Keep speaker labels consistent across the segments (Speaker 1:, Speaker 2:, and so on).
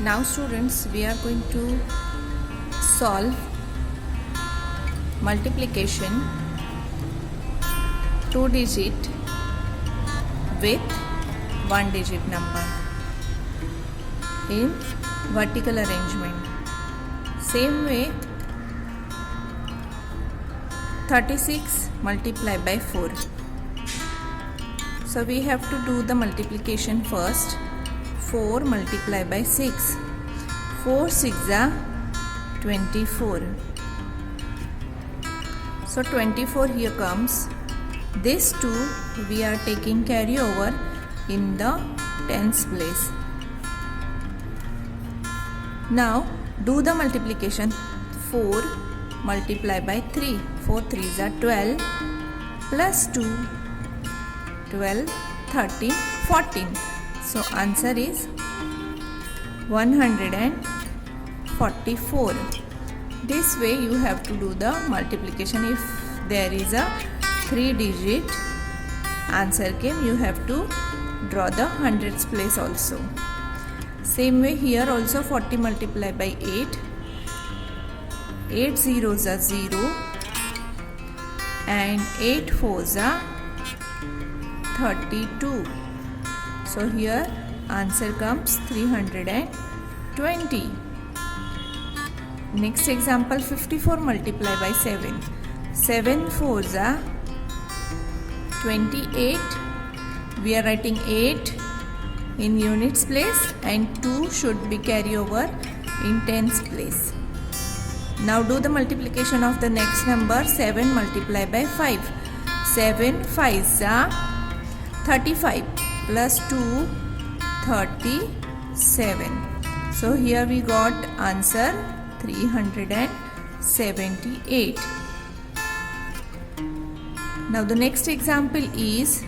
Speaker 1: Now students, we are going to solve multiplication 2 digit with 1 digit number in vertical arrangement. Same way 36 multiplied by 4. So we have to do the multiplication first. 4 multiplied by 6. 4 6 are 24. So 24 here comes. This 2 we are taking carry over in the tens place. Now do the multiplication. 4 multiplied by 3. 4 3s are 12 plus 2 12 13 14. So answer is 144. This way you have to do the multiplication. If there is a 3 digit answer came, you have to draw the hundreds place also. Same way here also 40 multiplied by 8. 8 zeros are 0 and 8 fours are 32. So here answer comes 320. Next example 54 multiplied by 7. 7 fours are 28. We are writing 8 in units place and 2 should be carry over in tens place. Now do the multiplication of the next number. 7 multiplied by 5. 7 5s are 35 plus 2 37. So here we got answer 378. Now the next example is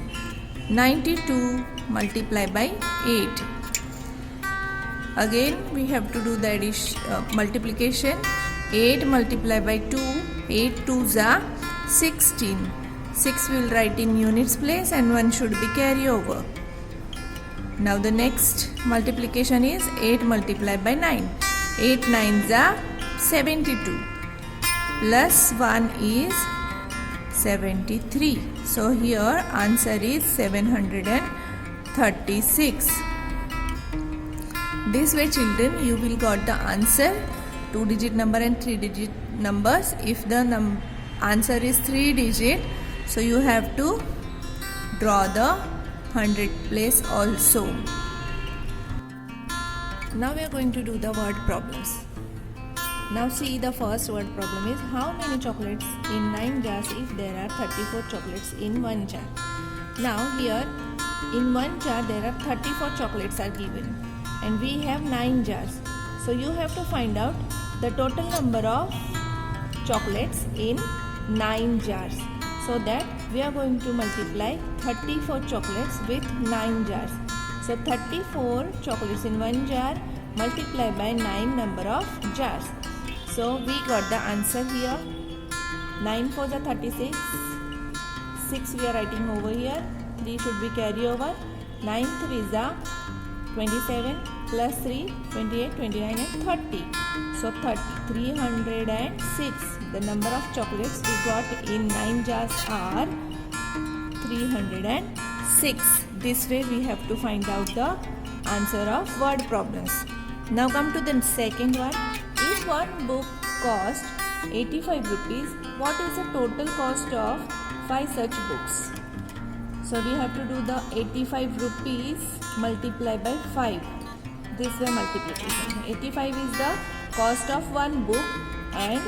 Speaker 1: 92 multiplied by 8. Again we have to do the multiplication. 8 multiplied by 2. 8 2s are 16. 6 we will write in units place and 1 should be carry over. Now the next multiplication is 8 multiplied by 9. 8 9s are 72 plus 1 is 73. So here answer is 736. This way children, you will got the answer 2 digit number and 3 digit numbers. If the answer is 3 digit, so you have to draw the 100 place also. Now we are going to do the word problems. Now see, the first word problem is how many chocolates in 9 jars if there are 34 chocolates in 1 jar. Now here in 1 jar there are 34 chocolates are given and we have 9 jars. So you have to find out the total number of chocolates in 9 jars. So that we are going to multiply 34 chocolates with 9 jars. So 34 chocolates in 1 jar multiplied by 9 number of jars. So we got the answer here. 9 4s are 36. 6 we are writing over here. 3 should be carry over. 9 3s are 27 plus 3 28 29 and 30. So 306. The number of chocolates we got in 9 jars are 306. This way we have to find out the answer of word problems. Now come to the second one. If one book cost 85 rupees, what is the total cost of 5 such books? So we have to do the 85 rupees multiplied by 5. This way multiplication. 85 is the cost of one book and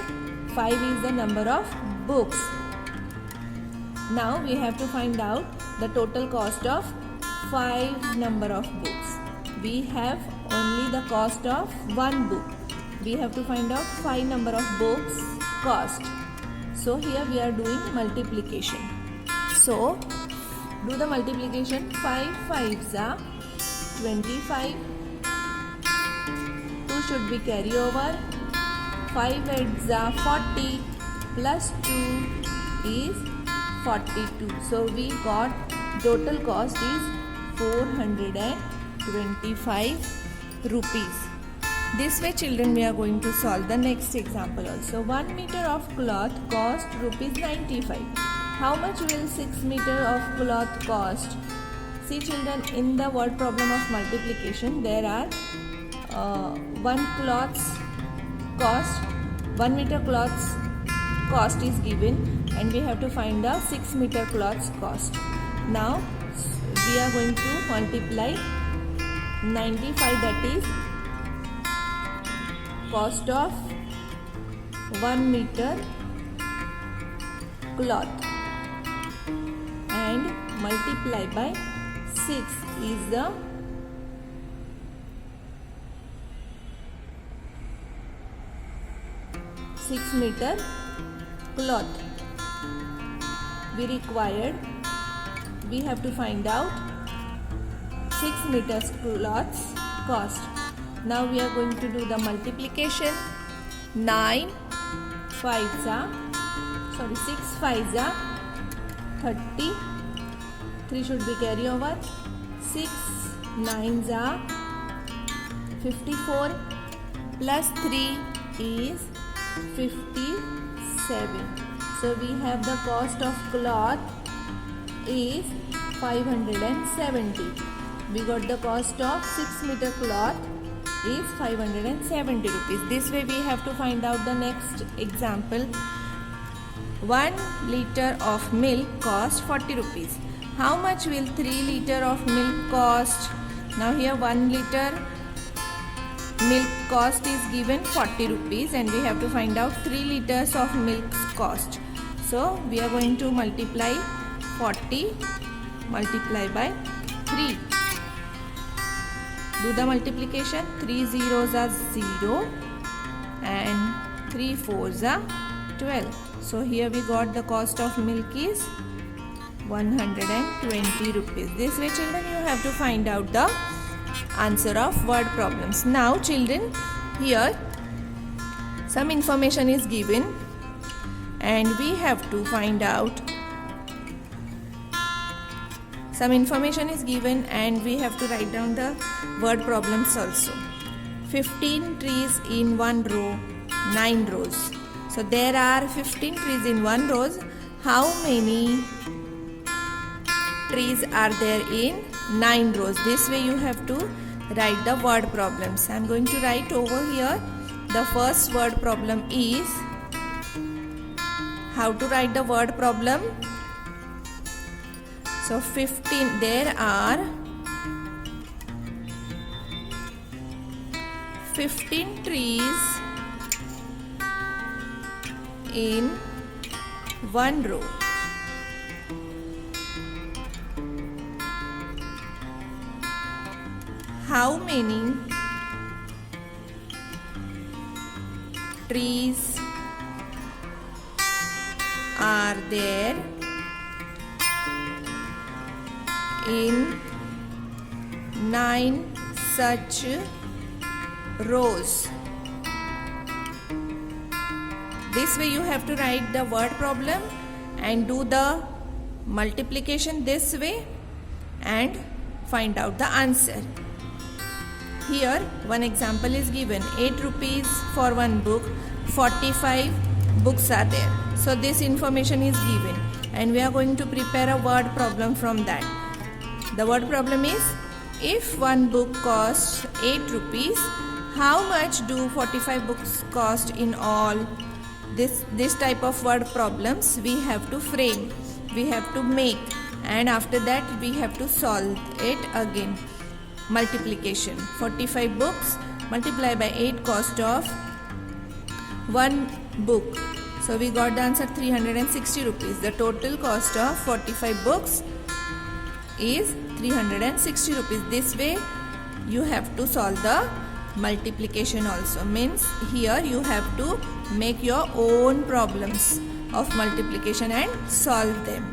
Speaker 1: 5 is the number of books. Now we have to find out the total cost of 5 number of books. We have only the cost of one book. We have to find out 5 number of books cost. So here we are doing multiplication. So do the multiplication. 5 5s are 25. 2 should be carry over. 5 8s are 40 plus 2 is 42. So we got total cost is 425 rupees. This way children, we are going to solve the next example also. 1 meter of cloth cost rupees 95. How much will 6 meter of cloth cost? See children, in the word problem of multiplication there are 1 meter cloth's cost is given and we have to find the 6 meter cloth's cost. Now we are going to multiply 95, that is cost of 1 meter cloth, and multiply by 6 is the meter cloth. We have to find out 6 meters cloth's cost. Now we are going to do the multiplication. 6 5s are 30. 3 should be carry over. 6 9s are 54. Plus 3 is 57. So we have the cost of cloth is 570. We got the cost of 6 meter cloth is 570 rupees. This way we have to find out the next example. 1 liter of milk cost 40 rupees. How much will 3 liter of milk cost? Now here 1 liter milk cost is given 40 rupees and we have to find out 3 liters of milk's cost. So we are going to multiply 40 multiply by 3. Do the multiplication. 3 zeros are 0 and 3 fours are 12. So here we got the cost of milk is 120 rupees. This way children, you have to find out the answer of word problems. Now children, here some information is given and we have to find out some information is given and we have to write down the word problems also. 15 trees in one row, 9 rows. So there are 15 trees in one row. How many trees are there in 9 rows? This way you have to write the word problems. I am going to write over here. The first word problem is how to write the word problem. So 15, there are 15 trees in one row. How many trees are there in 9 such rows? This way you have to write the word problem and do the multiplication this way and find out the answer. Here one example is given. 8 rupees for one book, 45 books are there. So this information is given and we are going to prepare a word problem from that. The word problem is, if one book costs 8 rupees, how much do 45 books cost in all? This type of word problems we have to frame, we have to make, and after that we have to solve it again. Multiplication. 45 books multiply by 8 cost of one book. So we got the answer 360 rupees. The total cost of 45 books is 360 rupees. This way you have to solve the multiplication also. Means here you have to make your own problems of multiplication and solve them.